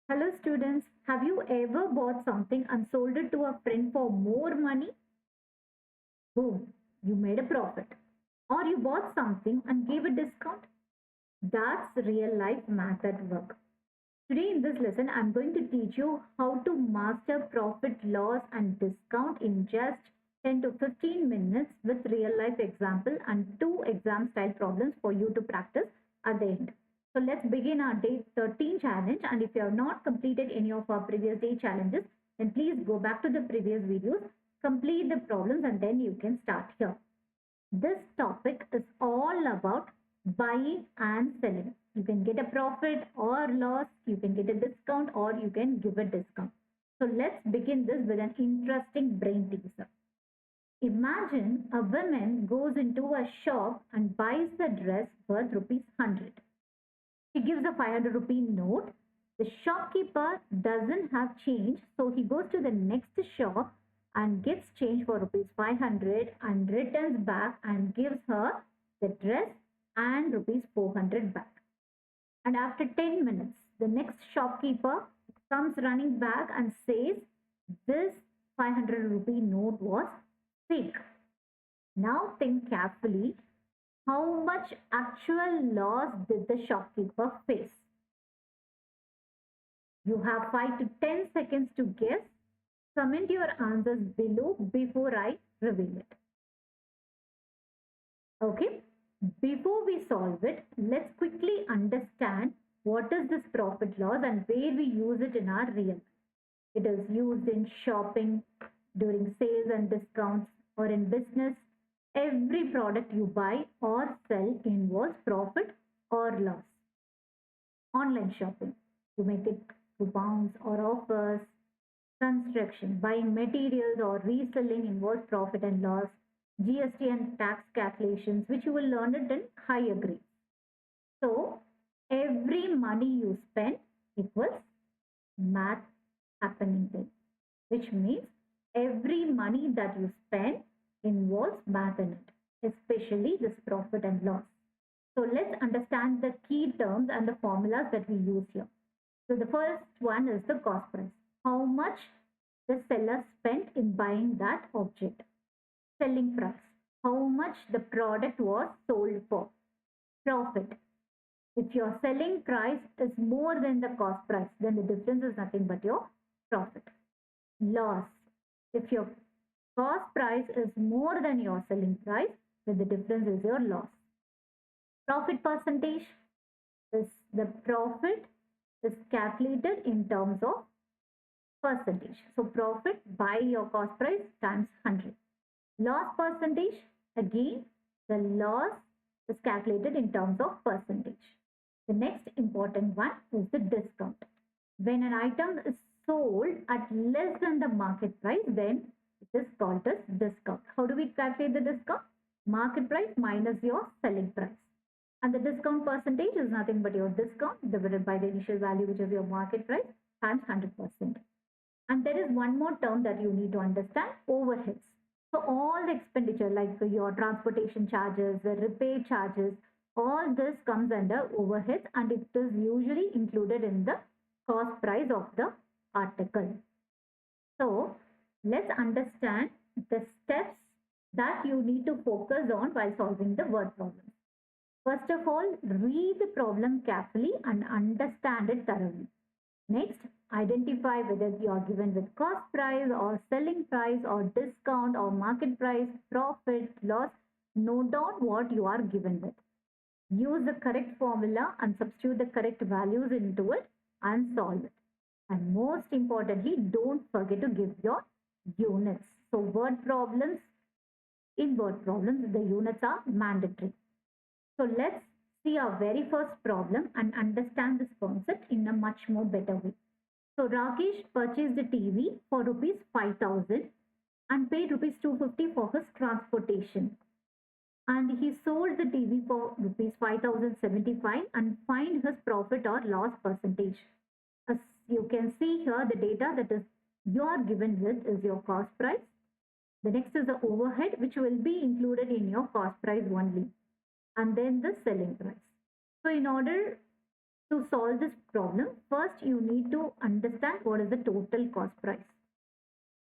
Hello students, have you ever bought something and sold it to a friend for more money? Boom, you made a profit. Or you bought something and gave a discount? That's real life math at work. Today in this lesson, I'm going to teach you how to master profit, loss and discount in just 10 to 15 minutes with real life example and two exam style problems for you to practice at the end. So let's begin our day 13 challenge, and if you have not completed any of our previous day challenges, then please go back to the previous videos, complete the problems and then you can start here. This topic is all about buying and selling. You can get a profit or loss, you can get a discount or you can give a discount. So let's begin this with an interesting brain teaser. Imagine a woman goes into a shop and buys the dress worth rupees 100. He gives a 500 rupee note. The shopkeeper doesn't have change, so he goes to the next shop and gets change for rupees 500 and returns back and gives her the dress and rupees 400 back. And after 10 minutes, the next shopkeeper comes running back and says, this 500 rupee note was fake. Now think carefully, how much actual loss did the shopkeeper face? You have 5 to 10 seconds to guess. Comment your answers below before I reveal it. Okay, before we solve it, let's quickly understand what is this profit loss and where we use it in our real life. It is used in shopping, during sales and discounts, or in business. Every product you buy or sell involves profit or loss. Online shopping, you make it coupons or offers. Construction, buying materials or reselling involves profit and loss. GST and tax calculations, which you will learn it in higher grades. So, every money you spend equals math happening there, which means every money that you spend involves math in it, especially this profit and loss. So let's understand the key terms and the formulas that we use here. So the first one is the cost price. How much the seller spent in buying that object. Selling price. How much the product was sold for. Profit. If your selling price is more than the cost price, then the difference is nothing but your profit. Loss. If your cost price is more than your selling price, then the difference is your loss. Profit percentage is the profit is calculated in terms of percentage. So profit by your cost price times 100. Loss percentage, again, the loss is calculated in terms of percentage. The next important one is the discount. When an item is sold at less than the market price, then it is called as discount. How do we calculate the discount? Market price minus your selling price. And the discount percentage is nothing but your discount divided by the initial value, which is your market price, times 100%. And there is one more term that you need to understand, overheads. So all the expenditure like your transportation charges, the repair charges, all this comes under overheads and it is usually included in the cost price of the article. So let's understand the steps that you need to focus on while solving the word problem. First of all, read the problem carefully and understand it thoroughly. Next, identify whether you are given with cost price or selling price or discount or market price, profit, loss. Note down what you are given with. Use the correct formula and substitute the correct values into it and solve it. And most importantly, don't forget to give your units. So in word problems, the units are mandatory. So let's see our very first problem and understand this concept in a much more better way. So Rakesh purchased a TV for rupees 5,000 and paid rupees 250 for his transportation. And he sold the TV for rupees 5,075 and find his profit or loss percentage. As you can see here, the data that is you are given with is your cost price. The next is the overhead, which will be included in your cost price only. And then the selling price. So in order To solve this problem, first you need to understand what is the total cost price.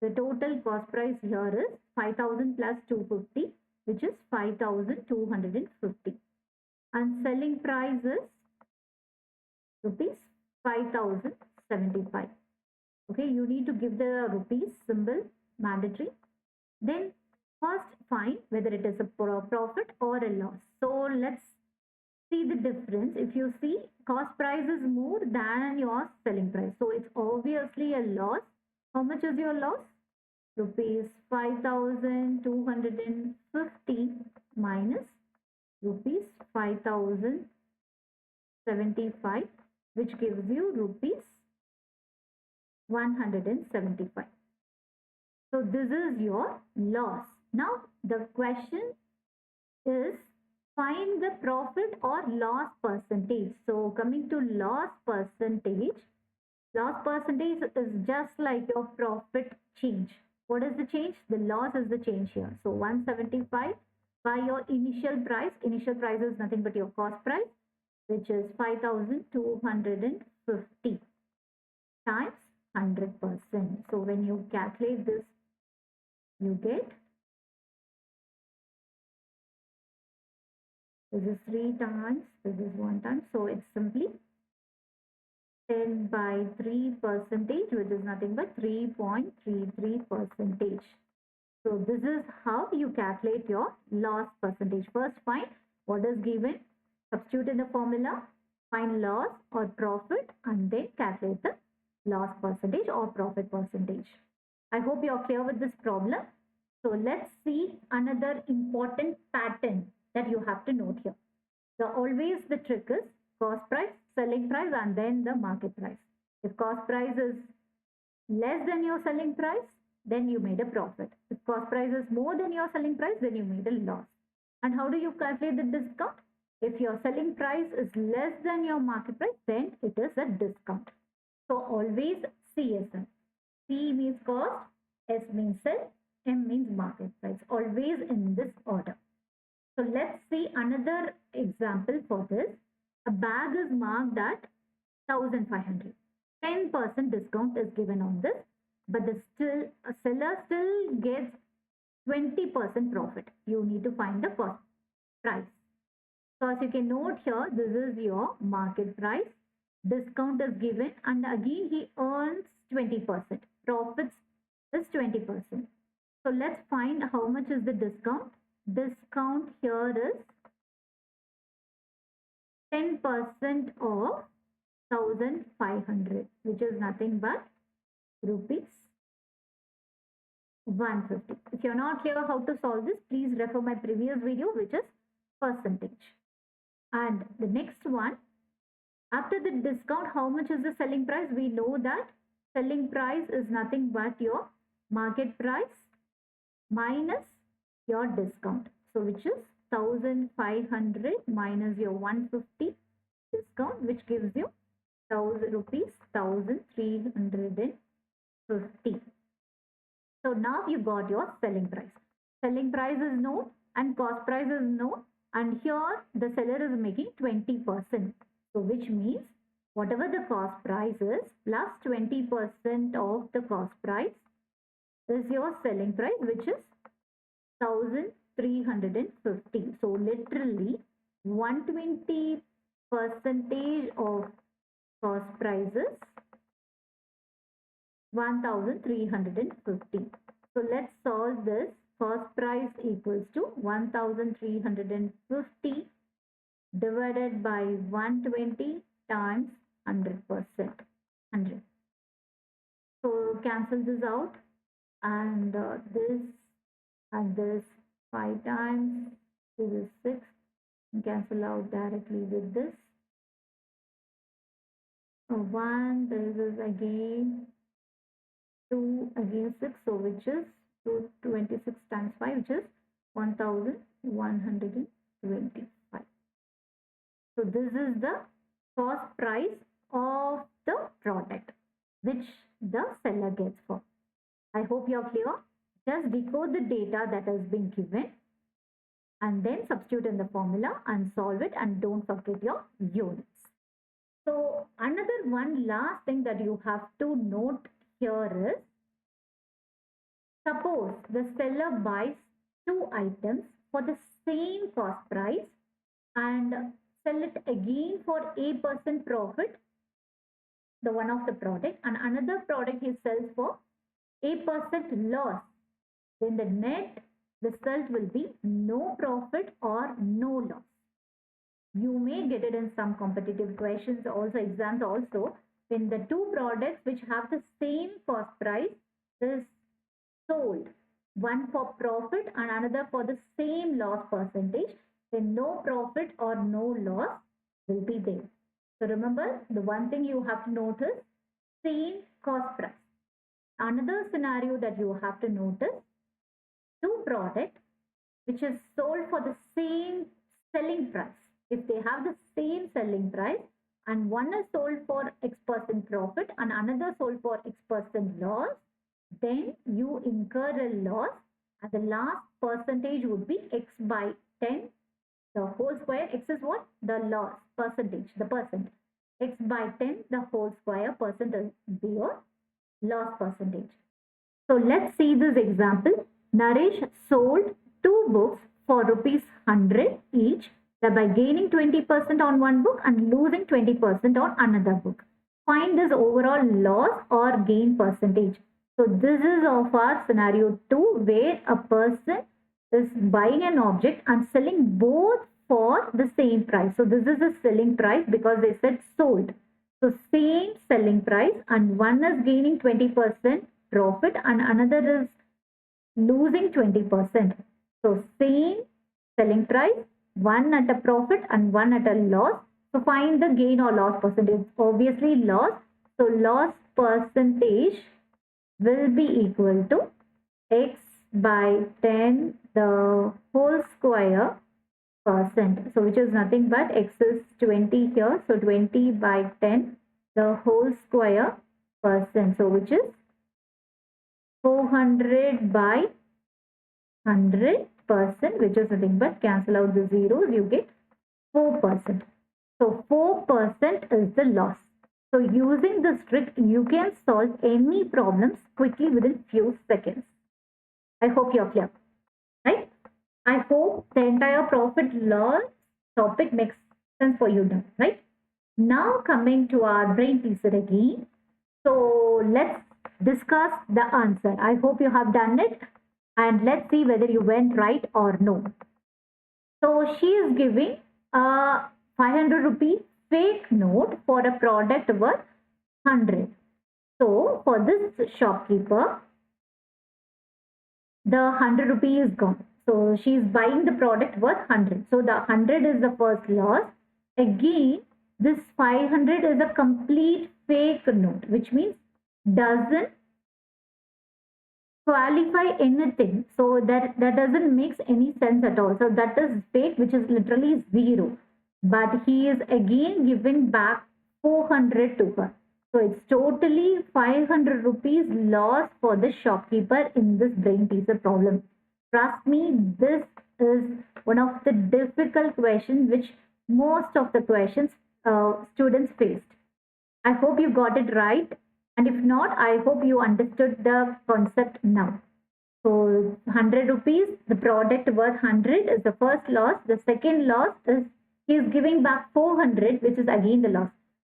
The total cost price here is 5,000 plus 250, which is 5,250. And selling price is rupees 5,075. Okay, you need to give the rupees symbol mandatory. Then first find whether it is a profit or a loss. So let's see the difference. If you see, cost price is more than your selling price, so it's obviously a loss. How much is your loss? Rupees 5,250 minus rupees 5,075, which gives you rupees 175. So this is your loss. Now the question is, find the profit or loss percentage. So coming to loss percentage is just like your profit change. What is the change? The loss is the change here. So 175 by your initial price. Initial price is nothing but your cost price, which is 5,250 times 100%. So when you calculate this, you get, this is 3 times, this is 1 time. So it's simply 10 by 3 percentage, which is nothing but 3.33 percentage. So this is how you calculate your loss percentage. First find what is given, substitute in the formula, find loss or profit, and then calculate the loss percentage or profit percentage. I hope you are clear with this problem. So let's see another important pattern that you have to note here. So always the trick is cost price, selling price, and then the market price. If cost price is less than your selling price, then you made a profit. If cost price is more than your selling price, then you made a loss. And how do you calculate the discount? If your selling price is less than your market price, then it is a discount. So always CSM. C means cost, S means sell, M means market price. Always in this order. So let's see another example for this. A bag is marked at 1,500. 10% discount is given on this, but a seller still gets 20% profit. You need to find the cost price. So as you can note here, this is your market price. Discount is given, and again he earns 20%. Profits is 20%. So let's find how much is the discount. Discount here is 10% of 1,500, which is nothing but rupees 150. If you're not clear how to solve this, please refer my previous video, which is percentage. And the next one, after the discount, how much is the selling price? We know that selling price is nothing but your market price minus your discount. So which is 1,500 minus your 150 discount, which gives you 1,000 rupees, 1,350. So now you got your selling price. Selling price is known and cost price is known, and here the seller is making 20%. So which means whatever the cost price is plus 20% of the cost price is your selling price, which is 1,350. So literally 120% of cost price is 1,350. So let's solve this. Cost price equals to 1,350 divided by 120 times 100%. 100. So cancel this out, and this and this 5 times, this is 6, and cancel out directly with this. So 1, this is again 2, again 6, so which is 226 times 5, which is 1,125. So this is the cost price of the product which the seller gets for. I hope you are clear. Just decode the data that has been given and then substitute in the formula and solve it, and don't forget your units. So another one last thing that you have to note here is, suppose the seller buys two items for the same cost price and sell it again for A% profit, the one of the product, and another product he sells for A% loss, then the net result will be no profit or no loss. You may get it in some competitive questions, also exams also, when the two products which have the same cost price is sold, one for profit and another for the same loss percentage, then no profit or no loss will be there. So remember, the one thing you have to notice, same cost price. Another scenario that you have to notice, two products which is sold for the same selling price. If they have the same selling price and one is sold for X% profit and another sold for X% loss, then you incur a loss and the last percentage would be X by 10. The whole square, X is what? The loss percentage, the percent. X by 10, the whole square percent will be your loss percentage. So let's see this example. Naresh sold two books for rupees 100 each, thereby gaining 20% on one book and losing 20% on another book. Find this overall loss or gain percentage. So this is of our scenario 2, where a person is buying an object and selling both for the same price. So this is the selling price because they said sold. So same selling price, and one is gaining 20% profit and another is losing 20%. So same selling price, one at a profit and one at a loss. So find the gain or loss percentage. Obviously loss. So loss percentage will be equal to X by 10 the whole square percent. So which is nothing but X is 20 here. So 20 by 10 the whole square percent. So which is 400 by 100%, which is nothing but cancel out the zeros, you get 4%. So 4% is the loss. So using this trick, you can solve any problems quickly within few seconds. I hope you're clear, right? I hope the entire profit loss topic makes sense for you now, right? Now coming to our brain teaser again. So let's discuss the answer. I hope you have done it and let's see whether you went right or no. So she is giving a 500 rupee fake note for a product worth 100. So for this shopkeeper, the 100 rupee is gone. So she is buying the product worth 100. So the 100 is the first loss. Again, this 500 is a complete fake note, which means doesn't qualify anything. So that doesn't make any sense at all. So that is fake, which is literally zero. But he is again giving back 400 to her. So it's totally 500 rupees loss for the shopkeeper in this brain teaser problem. Trust me, this is one of the difficult questions which most of the questions students faced. I hope you got it right. And if not, I hope you understood the concept now. So 100 rupees, the product worth 100 is the first loss. The second loss is he is giving back 400, which is again the loss.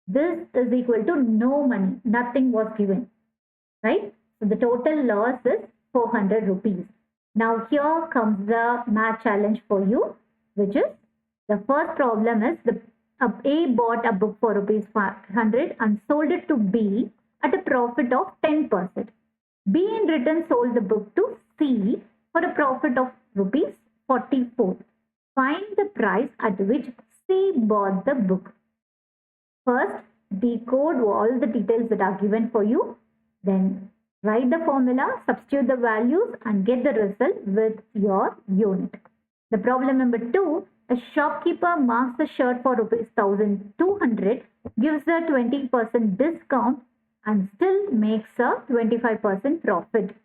This is equal to no money. Nothing was given, right? So the total loss is 400 rupees. Now here comes the math challenge for you, which is the first problem is the A bought a book for rupees 500 and sold it to B at a profit of 10%. B in return sold the book to C for a profit of rupees 44. Find the price at which C bought the book. First, decode all the details that are given for you. Then write the formula, substitute the values and get the result with your unit. The problem number 2, a shopkeeper marks the shirt for rupees 1200, gives a 20% discount and still makes a 25% profit.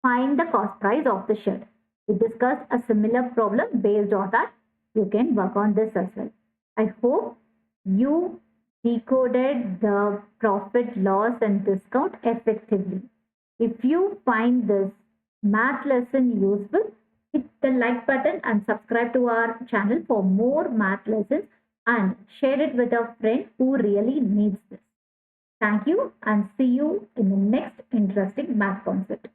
Find the cost price of the shirt. We discussed a similar problem based on that. You can work on this as well. I hope you decoded the profit, loss, and discount effectively. If you find this math lesson useful, hit the like button and subscribe to our channel for more math lessons and share it with a friend who really needs this. Thank you and see you in the next interesting math concept.